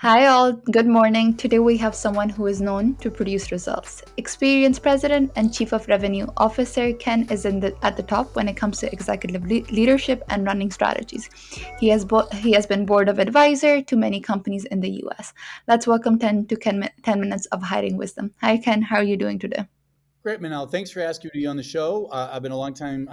Hi, all. Good morning. Today we have someone who is known to produce results. Experienced President and Chief of Revenue Officer Ken is at the top when it comes to executive leadership and running strategies. He has been board of advisor to many companies in the U.S. Let's welcome 10 minutes of hiding wisdom. Hi, Ken. How are you doing today? Great, Manal. Thanks for asking me to be on the show. I've been a long time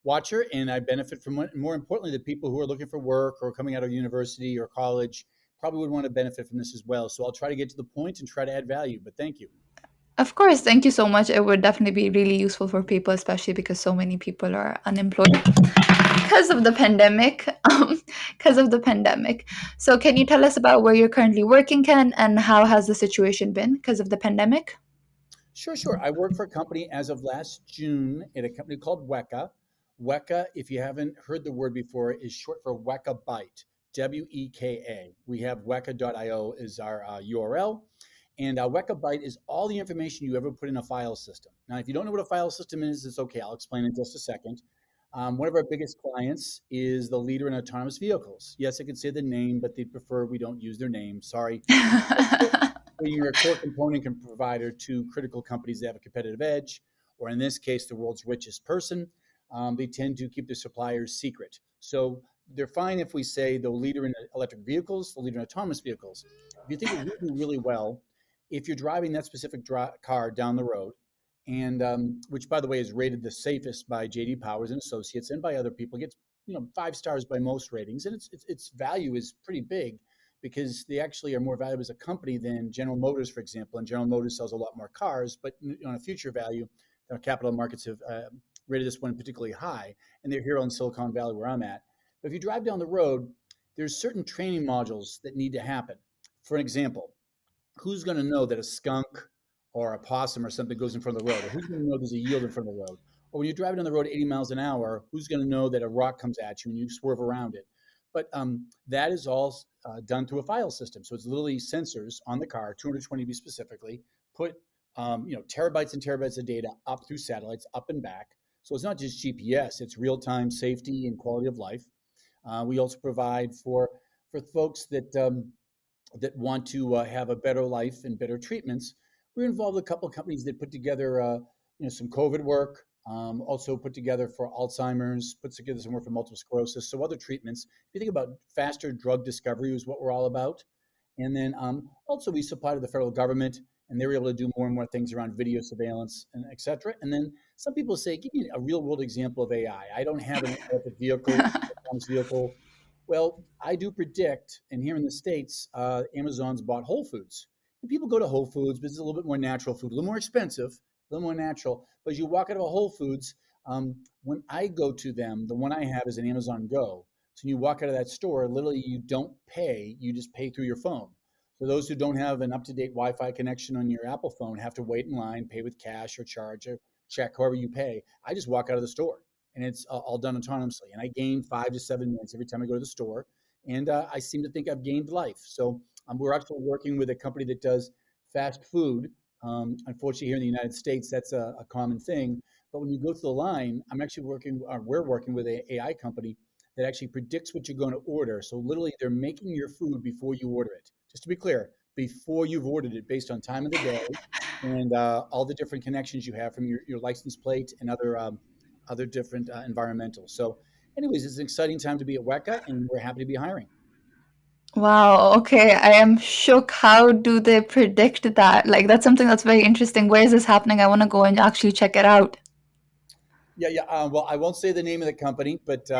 watcher, and I benefit from it. More importantly, the people who are looking for work or coming out of university or college probably would want to benefit from this as well. So I'll try to get to the point and try to add value. But thank you. Of course, thank you so much. It would definitely be really useful for people, especially because so many people are unemployed because of the pandemic. Because of the pandemic. So, can you tell us about where you're currently working, Ken, and how has the situation been because of the pandemic? Sure. I work for a company as of last June at a company called Weka. Weka, if you haven't heard the word before, is short for Weka Byte, Weka. We have Weka.io is our URL. And Weka Byte is all the information you ever put in a file system. Now, if you don't know what a file system is, it's okay. I'll explain in just a second. One of our biggest clients is the leader in autonomous vehicles. Yes, I could say the name, but they prefer we don't use their name. Sorry. Where you're a core component and provider to critical companies that have a competitive edge, or in this case, the world's richest person. They tend to keep their suppliers secret. So they're fine if we say the leader in electric vehicles, the leader in autonomous vehicles. If you think of we do really well, if you're driving that specific car down the road, and which, by the way, is rated the safest by JD Powers and Associates and by other people, gets 5 stars by most ratings, and its value is pretty big because they actually are more valuable as a company than General Motors, for example. And General Motors sells a lot more cars, but on a future value, capital markets have rated this one particularly high, and they're here in Silicon Valley where I'm at. But if you drive down the road, there's certain training modules that need to happen. For an example, who's going to know that a skunk or a possum or something goes in front of the road? Or who's going to know there's a yield in front of the road? Or when you're driving down the road 80 miles an hour, who's going to know that a rock comes at you and you swerve around it? But that is all done through a file system. So it's literally sensors on the car, 220 to be specifically, put terabytes and terabytes of data up through satellites, up and back. So it's not just GPS; it's real-time safety and quality of life. We also provide for folks that want to have a better life and better treatments. We're involved with a couple of companies that put together some COVID work, also put together for Alzheimer's, put together some work for multiple sclerosis, so other treatments. If you think about faster drug discovery is what we're all about. And then also we supply to the federal government, and they're able to do more and more things around video surveillance and et cetera. And then some people say, give me a real world example of AI. I don't have an electric vehicle, autonomous vehicle. Well, I do predict, and here in the States, Amazon's bought Whole Foods. And people go to Whole Foods, but it's a little bit more natural food, a little more expensive, a little more natural. But as you walk out of a Whole Foods, when I go to them, the one I have is an Amazon Go. So when you walk out of that store, literally you don't pay, you just pay through your phone. So those who don't have an up-to-date Wi-Fi connection on your Apple phone have to wait in line, pay with cash or charge or check, however you pay. I just walk out of the store and it's all done autonomously. And I gain 5 to 7 minutes every time I go to the store. And I seem to think I've gained life. So we're actually working with a company that does fast food. Unfortunately, here in the United States, that's a common thing. But when you go to the line, we're working with an AI company that actually predicts what you're going to order. So literally, they're making your food before you order it. Just to be clear, before you've ordered it, based on time of the day and all the different connections you have from your license plate and other different environmentals. So, anyways, it's an exciting time to be at Weka, and we're happy to be hiring. Wow, okay. I am shook. How do they predict that? Like, that's something that's very interesting. Where is this happening? I want to go and actually check it out. Yeah. Well, I won't say the name of the company, but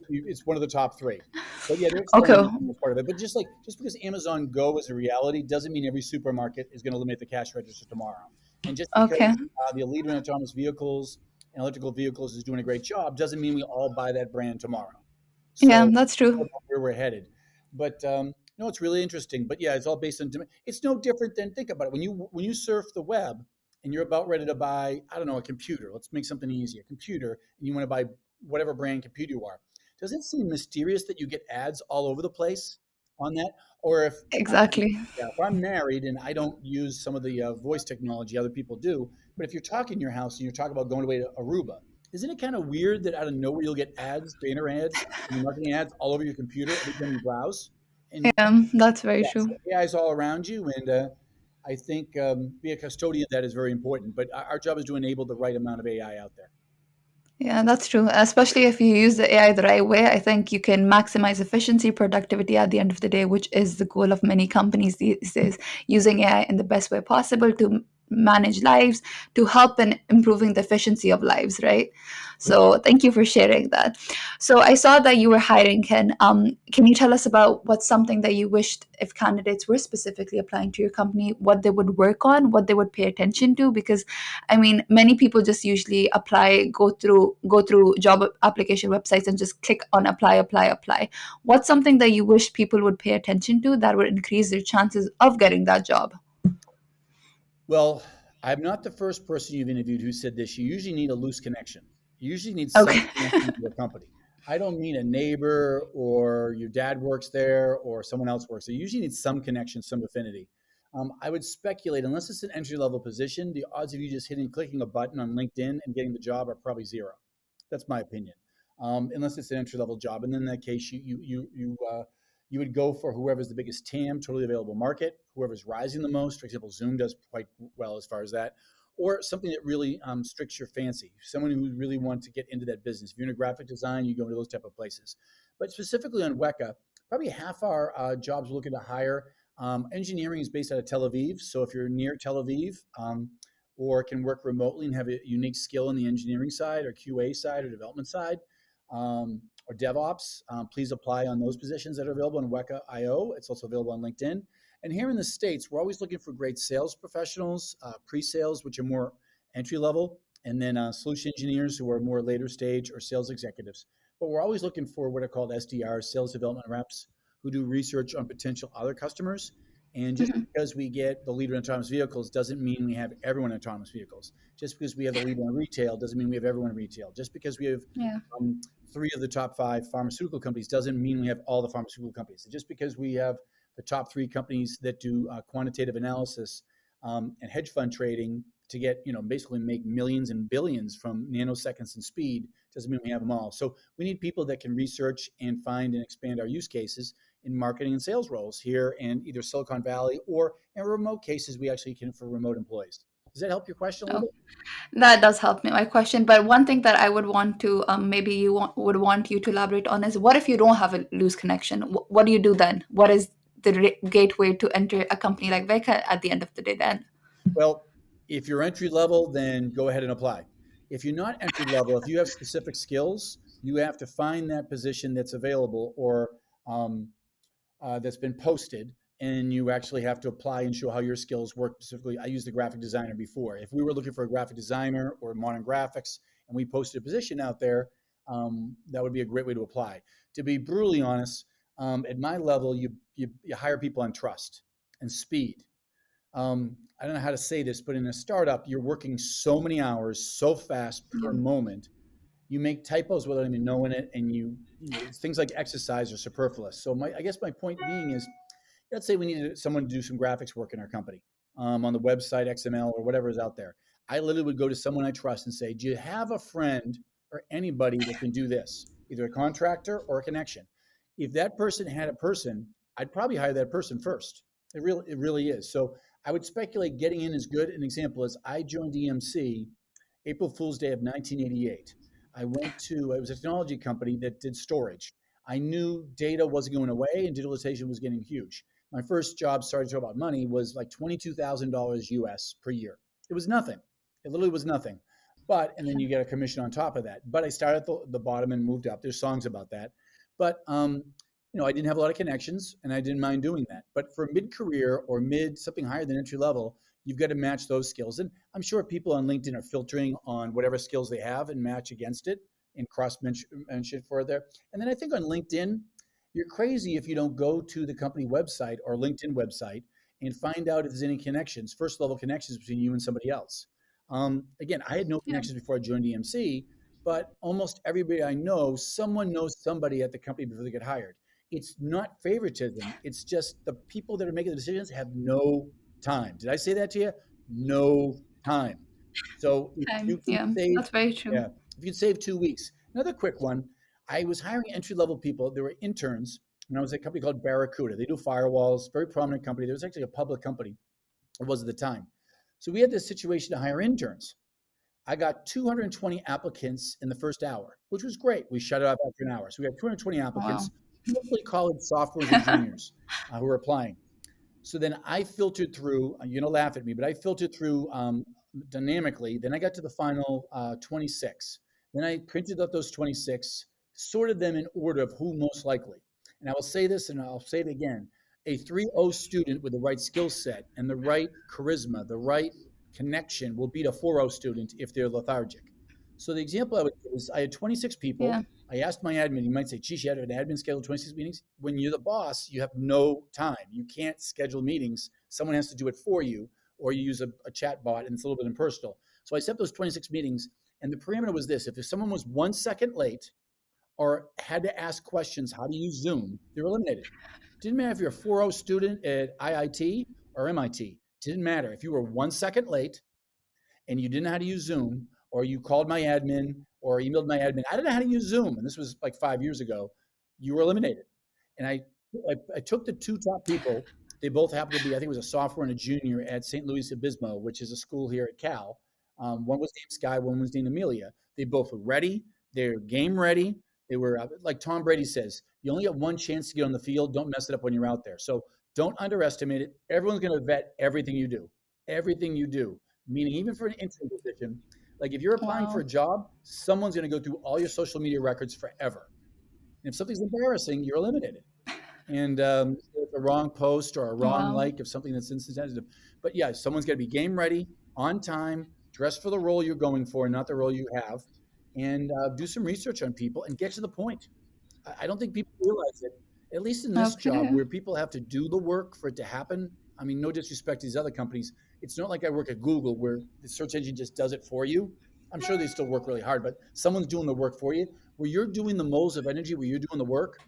it's one of the top three. But yeah, they're Okay, experimenting as part of it. But just because Amazon Go is a reality doesn't mean every supermarket is going to eliminate the cash register tomorrow. And just okay. because the leader in autonomous vehicles and electrical vehicles is doing a great job doesn't mean we all buy that brand tomorrow. Yeah, So that's true. where we're headed. But no, it's really interesting. But yeah, it's all based on demand. It's no different than think about it. When you surf the web and you're about ready to buy, I don't know, a computer. Let's make something easy, a computer, and you want to buy whatever brand computer you are. Does it seem mysterious that you get ads all over the place on that? Or if Exactly. yeah, if I'm married and I don't use some of the voice technology other people do, but if you're talking in your house and you're talking about going away to Aruba, isn't it kind of weird that out of nowhere you'll get ads, banner ads, and marketing ads all over your computer every time you browse? And That's very yes, true. AI is all around you, and I think being a custodian of that is very important. But our job is to enable the right amount of AI out there. Yeah, that's true. Especially if you use the AI the right way, I think you can maximize efficiency, productivity at the end of the day, which is the goal of many companies these days, using AI in the best way possible to manage lives, to help in improving the efficiency of lives, right? For sure. So thank you for sharing that. So I saw that you were hiring, Ken. Can you tell us about what's something that you wished if candidates were specifically applying to your company, what they would work on, what they would pay attention to? Because I mean, many people just usually apply, go through job application websites and just click on apply, apply, apply. What's something that you wish people would pay attention to that would increase their chances of getting that job? Well, I'm not the first person you've interviewed who said this. You usually need a loose connection. You usually need some Okay. connection to a company. I don't mean a neighbor or your dad works there or someone else works there. You usually need some connection, some affinity. I would speculate, unless it's an entry level position, the odds of you just clicking a button on LinkedIn and getting the job are probably zero. That's my opinion. Unless it's an entry level job, and then in that case, you would go for whoever's the biggest TAM, totally available market, whoever's rising the most. For example, Zoom does quite well as far as that, or something that really stricts your fancy. Someone who really wants to get into that business. If you're in a graphic design, you go into those type of places. But specifically on Weka, probably half our jobs we're looking to hire. Engineering is based out of Tel Aviv, so if you're near Tel Aviv, or can work remotely and have a unique skill in the engineering side or QA side or development side, or DevOps, please apply on those positions that are available on WekaIO. It's also available on LinkedIn. And here in the States, we're always looking for great sales professionals, pre-sales, which are more entry level, and then solution engineers who are more later stage or sales executives. But we're always looking for what are called SDRs, sales development reps, who do research on potential other customers. And just Mhm. because we get the leader in autonomous vehicles doesn't mean we have everyone in autonomous vehicles. Just because we have the leader in retail doesn't mean we have everyone in retail. Just because we have Yeah. um, three of the top five pharmaceutical companies doesn't mean we have all the pharmaceutical companies. Just because we have the top three companies that do quantitative analysis and hedge fund trading to get, basically make millions and billions from nanoseconds and speed doesn't mean we have them all. So we need people that can research and find and expand our use cases in marketing and sales roles here in either Silicon Valley or in remote cases, we actually can for remote employees. Does that help your question a little Oh, bit? that does help me my question. But one thing that I would want to maybe would want you to elaborate on is what if you don't have a loose connection? What do you do then? What is the gateway to enter a company like Veka at the end of the day then? Well, if you're entry level, then go ahead and apply. If you're not entry level, if you have specific skills, you have to find that position that's available or um, that's been posted, and you actually have to apply and show how your skills work specifically. I used the graphic designer before. If we were looking for a graphic designer or modern graphics, and we posted a position out there, that would be a great way to apply. To be brutally honest, at my level, you hire people on trust and speed. I don't know how to say this, but in a startup, you're working so many hours so fast per Yeah. moment. You make typos without even knowing it, and things like exercise are superfluous. So I guess my point being is, let's say we needed someone to do some graphics work in our company, on the website, XML, or whatever is out there. I literally would go to someone I trust and say, "Do you have a friend or anybody that can do this, either a contractor or a connection?" If that person had a person, I'd probably hire that person first. It really is. So I would speculate getting in is good. An example is I joined EMC April Fool's Day of 1988. It was a technology company that did storage. I knew data wasn't going away and digitalization was getting huge. My first job, started to talk about money, was like $22,000 US per year. It was nothing. It literally was nothing. And then you get a commission on top of that. But I started at the bottom and moved up. There's songs about that. But, I didn't have a lot of connections and I didn't mind doing that. But for mid career or something higher than entry level, you've got to match those skills. And I'm sure people on LinkedIn are filtering on whatever skills they have and match against it and cross mention for there. And then I think on LinkedIn, you're crazy if you don't go to the company website or LinkedIn website and find out if there's any connections, first level connections between you and somebody else. Again, I had no Yeah. connections before I joined EMC, but almost everybody I know, someone knows somebody at the company before they get hired. It's not favoritism. It's just the people that are making the decisions have no time. Did I say that to you? No time. So if you Time. can Yeah. save, That's very true. yeah, if you can save 2 weeks. Another quick one. I was hiring entry level people. They were interns, and I was at a company called Barracuda. They do firewalls, very prominent company. There was actually a public company. It was at the time. So we had this situation to hire interns. I got 220 applicants in the first hour, which was great. We shut it off after an hour. So we had 220 Wow. applicants, mostly college sophomores and juniors who were applying. So then I filtered through, you're going to laugh at me, but I filtered through dynamically. Then I got to the final 26. Then I printed out those 26, sorted them in order of who most likely. And I will say this and I'll say it again. A 3.0 student with the right skill set and the right charisma, the right connection will beat a 4.0 student if they're lethargic. So the example I would give is I had 26 Yeah. people. I asked my admin, you might say, geez, you had an admin schedule 26 meetings. When you're the boss, you have no time. You can't schedule meetings. Someone has to do it for you, or you use a chat bot and it's a little bit impersonal. So I set those 26 meetings, and the parameter was this: if someone was 1 second late or had to ask questions how to use Zoom, they were eliminated. Didn't matter if you're a 4.0 student at IIT or MIT. Didn't matter. If you were 1 second late and you didn't know how to use Zoom, or you called my admin or emailed my admin, I didn't know how to use Zoom, and this was like 5 years ago, you were eliminated. And I took the two top people. They both happened to be, I think it was a sophomore and a junior at St. Louis Obispo, which is a school here at Cal. One was named Sky, one was named Amelia. They both were ready. They're game ready. They were, like Tom Brady says, you only have one chance to get on the field. Don't mess it up when you're out there. So don't underestimate it. Everyone's going to vet everything you do. Everything you do, meaning even for an interim position, like if you're applying for Wow. a job, someone's going to go through all your social media records forever. And if something's embarrassing, you're eliminated. And if a wrong post or a wrong Wow. like of something that's insensitive. But yeah, someone's got to be game ready, on time, dress for the role you're going for, not the role you have, and do some research on people and get to the point. I don't think people realize it, at least in this job Okay. where people have to do the work for it to happen. I mean, no disrespect to these other companies. It's not like I work at Google where the search engine just does it for you. I'm sure they still work really hard, but someone's doing the work for you. Where you're doing the moles of energy, where you're doing the work,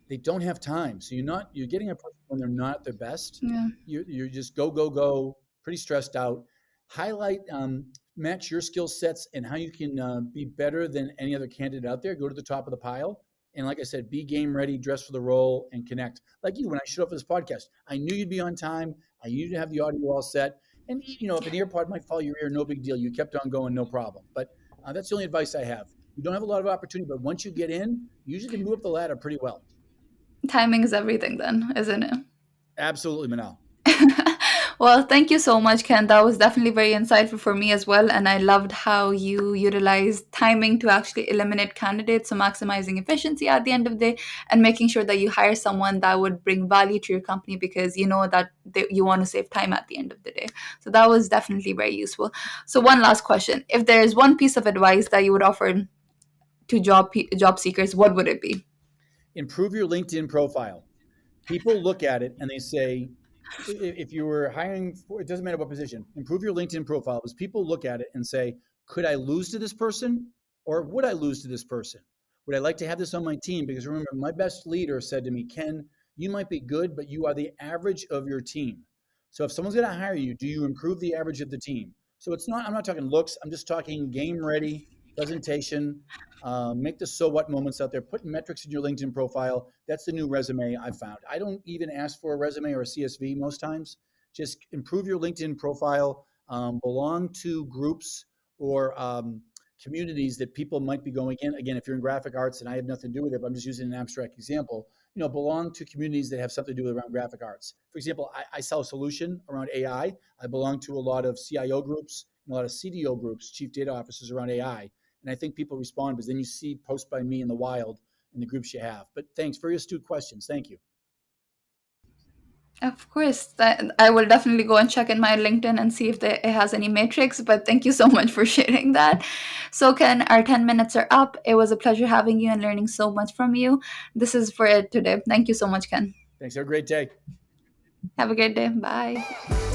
they don't have time. So you're getting a person when they're not at their best. Yeah. You're just go, go, go, pretty stressed out. Highlight, match your skill sets and how you can be better than any other candidate out there. Go to the top of the pile. And like I said, be game ready, dress for the role, and connect. Like you, when I showed up for this podcast, I knew you'd be on time. I knew you'd have the audio all set. And if an earpod might fall your ear, no big deal. You kept on going, no problem. But that's the only advice I have. You don't have a lot of opportunity, but once you get in, you usually can move up the ladder pretty well. Timing is everything, then, isn't it? Absolutely, Manal. Well, thank you so much, Ken. That was definitely very insightful for me as well. And I loved how you utilized timing to actually eliminate candidates. So, maximizing efficiency at the end of the day and making sure that you hire someone that would bring value to your company because you know that you want to save time at the end of the day. So, that was definitely very useful. So, one last question: if there's one piece of advice that you would offer to job seekers, what would it be? Improve your LinkedIn profile. People look at it and they say, if you were hiring for, it doesn't matter what position, improve your LinkedIn profile because people look at it and say, could I lose to this person or would I lose to this person? Would I like to have this on my team? Because remember, my best leader said to me, Ken, you might be good, but you are the average of your team. So if someone's going to hire you, do you improve the average of the team? So I'm not talking looks, I'm just talking game ready, presentation, make the so what moments out there, put metrics in your LinkedIn profile. That's the new resume I found. I don't even ask for a resume or a CSV most times. Just improve your LinkedIn profile, belong to groups or communities that people might be going in. Again, if you're in graphic arts, and I have nothing to do with it, but I'm just using an abstract example, belong to communities that have something to do with around graphic arts. For example, I sell a solution around AI. I belong to a lot of CIO groups and a lot of CDO groups, chief data officers around AI. And I think people respond because then you see posts by me in the wild in the groups you have. But thanks, very astute questions. Thank you. Of course, I will definitely go and check in my LinkedIn and see if it has any matrix. But thank you so much for sharing that. So, Ken, our 10 minutes are up. It was a pleasure having you and learning so much from you. This is for it today. Thank you so much, Ken. Thanks. Have a great day. Have a great day. Bye.